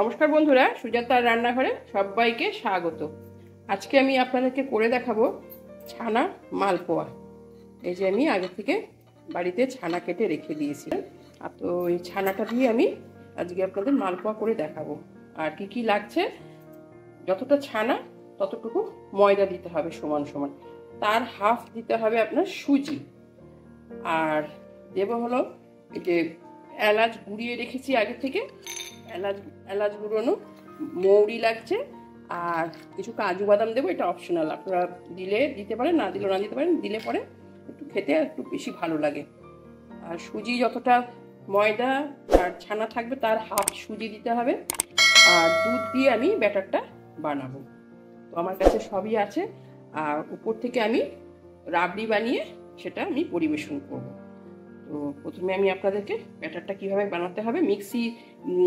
নমস্কার বন্ধুরা, সুজাতার রান্নাঘরে সবাইকে স্বাগত। আজকে আমি আপনাদেরকে করে দেখাবো ছানা মালপোয়া। এই যে আমি আগে থেকে বাড়িতে ছানা কেটে রেখে দিয়েছি, আর তো এই ছানাটা দিয়ে আমি আজকে আপনাদের মালপোয়া করে দেখাবো। আর কি কি লাগছে, যতটা ছানা ততটুকু ময়দা দিতে হবে সমান সমান, তার হাফ দিতে হবে আপনার সুজি, আর দেবো হলো এই যে এলাচ গুঁড়িয়ে রেখেছি আগে থেকে, এলাচ গুঁড়োনো, মৌরি লাগছে, আর কিছু কাজু বাদাম দেবো। এটা অপশনাল, আপনারা দিলে দিতে পারেন, না দিলেও না দিতে পারেন। দিলে পরে একটু খেতে একটু বেশি ভালো লাগে। আর সুজি যতটা ময়দা আর ছানা থাকবে তার হাফ সুজি দিতে হবে। আর দুধ দিয়ে আমি ব্যাটারটা বানাবো। তো আমার কাছে সবই আছে। আর উপর থেকে আমি রাবড়ি বানিয়ে সেটা আমি পরিবেশন করব। তো প্রথমে আমি আপনাদেরকে ব্যাটারটা কীভাবে বানাতে হবে,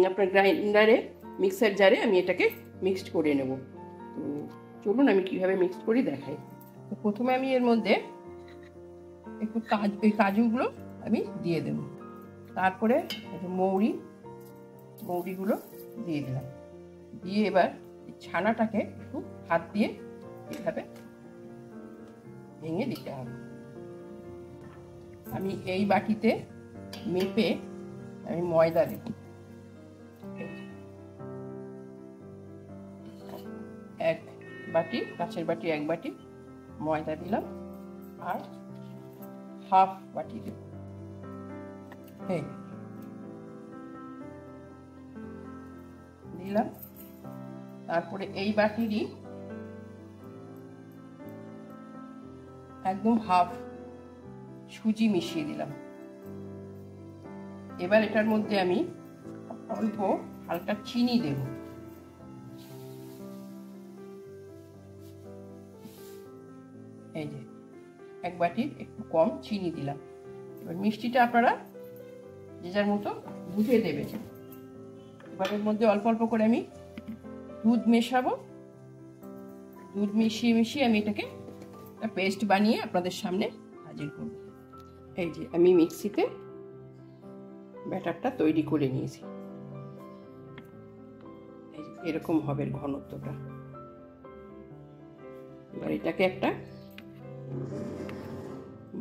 আপনার গ্রাইন্ডারে, মিক্সার জারে আমি এটাকে মিক্সড করে নেব। তো চলুন আমি কিভাবে মিক্সড করি দেখাই। তো প্রথমে আমি এর মধ্যে একটু কাজুগুলো আমি দিয়ে দেব, তারপরে মৌরিগুলো দিয়ে দিলাম, দিয়ে এবার ছানাটাকে একটু হাত দিয়ে এভাবে ভেঙে দিতে হবে। আমি এই বাটিতে মেপে আমি ময়দা দেব, এক বাটি, কাঁচের বাটি এক বাটি ময়দা দিলাম, আর হাফ বাটি দেব। দিলাম, তারপরে এই বাটিরই একদম হাফ সুজি মিশিয়ে দিলাম। এবার এটার মধ্যে আমি অল্প হালকা চিনি দেব। এই যে এক বাটির একটু কম চিনি দিলাম। এবার মিষ্টিটা আপনারা যে যার মতো বুঝে দেবেন। এবার এর মধ্যে অল্প অল্প করে আমি দুধ মেশাবো। দুধ মিশিয়ে আমি এটাকে একটা পেস্ট বানিয়ে আপনাদের সামনে হাজির করব। এই যে আমি মিক্সিতে ব্যাটারটা তৈরি করে নিয়েছি। এরকম হবে ঘনত্বটা। এবার এটাকে একটা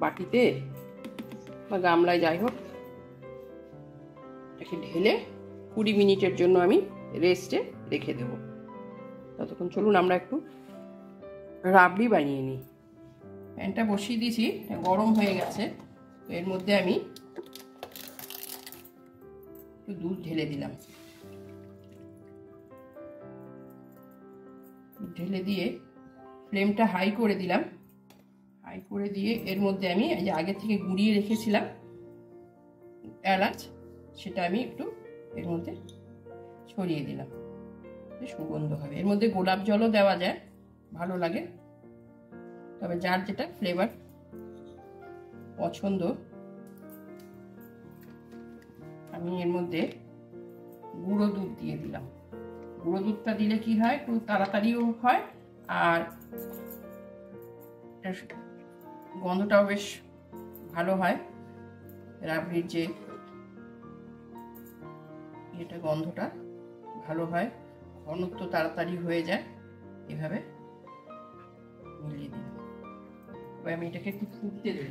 বাটিতে বা গামলায়, যাই হোক, এটাকে ঢেলে 20 মিনিটের জন্য আমি রেস্টে রেখে দেব। ততক্ষণ চলুন আমরা একটু রাবড়ি বানিয়ে নিই। প্যানটা বসিয়ে দিয়েছি, গরম হয়ে গেছে। তো এর মধ্যে আমি একটু দুধ ঢেলে দিলাম। ঢেলে দিয়ে ফ্লেমটা হাই করে দিলাম। হাই করে দিয়ে এর মধ্যে আমি এই যে আগে থেকে গুঁড়িয়ে রেখেছিলাম এলাচ, সেটা আমি একটু এর মধ্যে ছড়িয়ে দিলাম, সুগন্ধ হবে। এর মধ্যে গোলাপ জলও দেওয়া যায়, ভালো লাগে, তবে যার যেটা ফ্লেভার পছন্দ। আমি এর মধ্যে গুঁড়ো দুধ দিয়ে দিলাম। গুঁড়ো দুধটা দিলে কি হয়, একটু তাড়াতাড়িও হয়, আর গন্ধটাও বেশ ভালো হয়। রাবড়ির যে এটা গন্ধটা ভালো হয়, ঘনত্ব তাড়াতাড়ি হয়ে যায়। এভাবে মিলিয়ে দিলাম। এবার আমি এটাকে একটু ফুটতে দেব।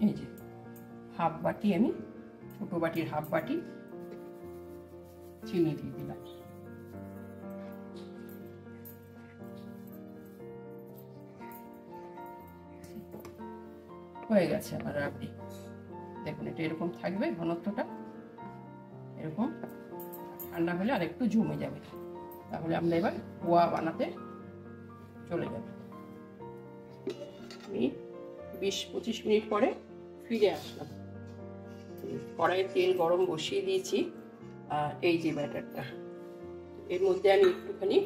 এই যে হাফ বাটি, আমি ছোট বাটির হাফ বাটি চিনি দিয়ে দিলাম। হয়ে গেছে আমার রাবড়ি। দেখুন এটা এরকম থাকবে, ঘনত্বটা এরকম। ঠান্ডা হলে আর একটু জমে যাবে, তাহলে আমরা এবার পোয়া বানাতে চলে যাব। আমি 20-25 মিনিট পরে ফিরে আসলাম। কড়াইয়ে তেল গরম বসিয়ে দিয়েছি। আর এই যে ব্যাটারটা, এর মধ্যে আমি একটুখানি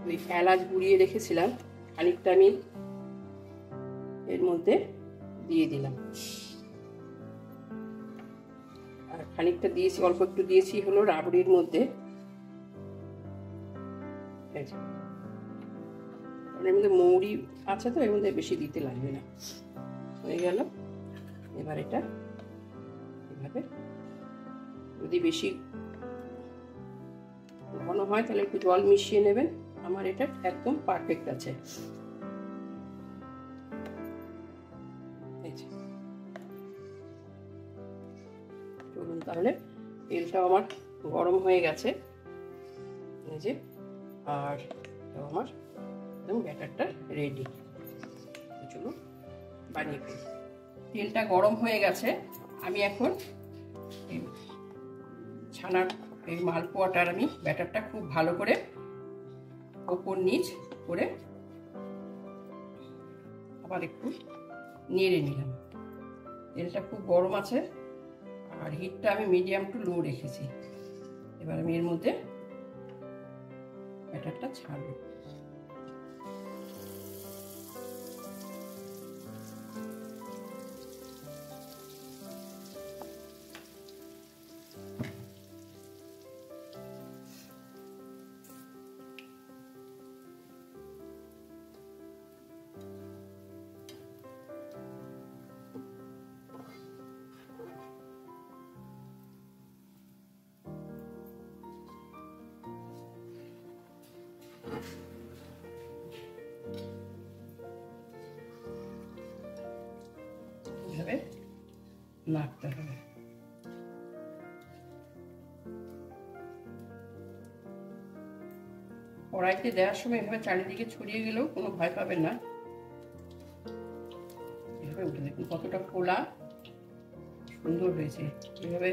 ওই এলাচ গুঁড়িয়ে রেখেছিলাম, খানিকটা আমি এর মধ্যে দিয়ে দিলাম। আর খানিকটা দিয়েছি, অল্প একটু দিয়েছি হলো রাবড়ির মধ্যে। এর মধ্যে মৌরি আছে, তো এর মধ্যে বেশি দিতে লাগবে না। হয়ে গেল। এবার এটা এইভাবে। যদি বেশি ঘন হয় তাহলে একটু জল মিশিয়ে নেবেন। আমার এটা একদম পারফেক্ট আছে। চলুন তাহলে, তেলটাও আমার গরম হয়ে গেছে এই যে, আর আমার একদম ব্যাটারটা রেডি। চলুন বানিয়ে ফেলি। তেলটা গরম হয়ে গেছে। আমি এখন ছানার এই মালপোয়াটার আমি ব্যাটারটা খুব ভালো করে ওপর নিচ করে আবার একটু নেড়ে নিলাম। তেলটা খুব গরম আছে আর হিটটা আমি মিডিয়াম টু লো রেখেছি। এবার আমি এর মধ্যে ব্যাটারটা ছাড়ব। এইভাবে নাড়তে হবে। কড়াইতে দেওয়ার সময় এভাবে চারিদিকে ছড়িয়ে গেলেও কোনো ভয় পাবেন না। এভাবে উঠে দেখুন কতটা ফোলা সুন্দর হয়েছে। এভাবে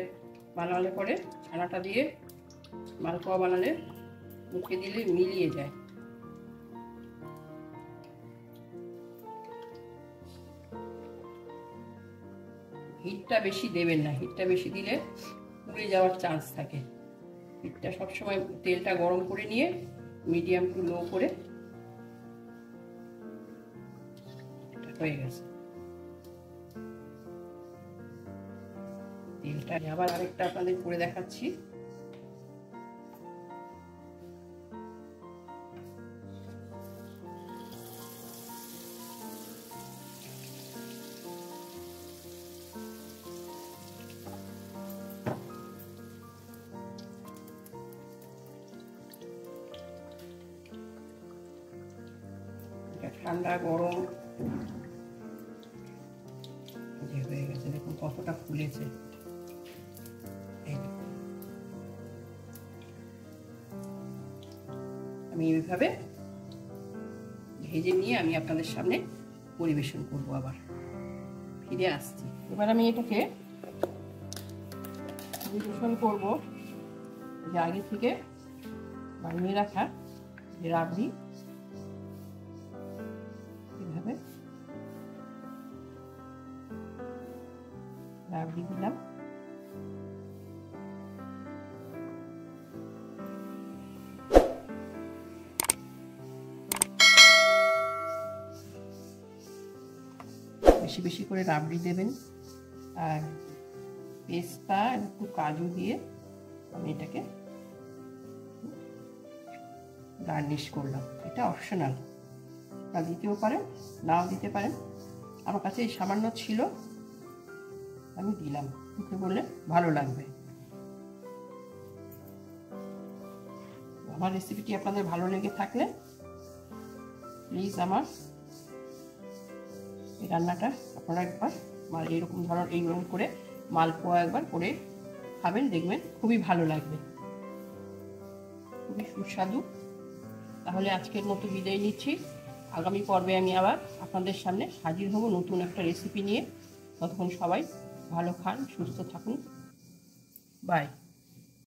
বানালে পরে ছানাটা দিয়ে মালপোয়া বানালে মুখে দিলে মিলিয়ে যায়। হিটটা বেশি দেবেন না, হিটটা বেশি দিলে পুড়ে যাওয়ার চান্স থাকে। হিটটা সবসময় তেলটা গরম করে নিয়ে মিডিয়াম টু লো করে। হয়ে গেছে তেলটা। আবার আরেকটা আপনাদের করে দেখাচ্ছি। ঠান্ডা গরম হয়ে গেছে, দেখুন কতটা ফুলেছে। আমি এইভাবে ভেজে নিয়ে আমি আপনাদের সামনে পরিবেশন করব। আবার ফিরে আসছি। এবার আমি এটাকে পরিবেশন করব যে আগে থেকে বানিয়ে রাখা যে রাবড়ি। এইভাবে রাবড়ি দিলাম। বেশি বেশি করে রাবড়ি দেবেন। আর পেস্তা একটু কাজু দিয়ে আমি এটাকে গার্নিশ করলাম। এটা অপশনাল, তা দিতেও পারেন নাও দিতে পারেন। আমার কাছে এই সামান্য ছিল, আমি দিলাম, মুখে বললে ভালো লাগবে। আমার রেসিপিটি আপনাদের ভালো লেগে থাকলে প্লিজ আমার এই রান্নাটা আপনারা একবার এরকম ধরনের এইরকম করে মালপোয়া একবার করে খাবেন, দেখবেন খুবই ভালো লাগবে, খুবই সুস্বাদু। তাহলে আজকের মতো বিদায় নিচ্ছি। আগামী পর্বে আমি আবার আপনাদের সামনে হাজির হব নতুন একটা রেসিপি নিয়ে। ততক্ষণ সবাই ভালো খান, সুস্থ থাকুন। বাই।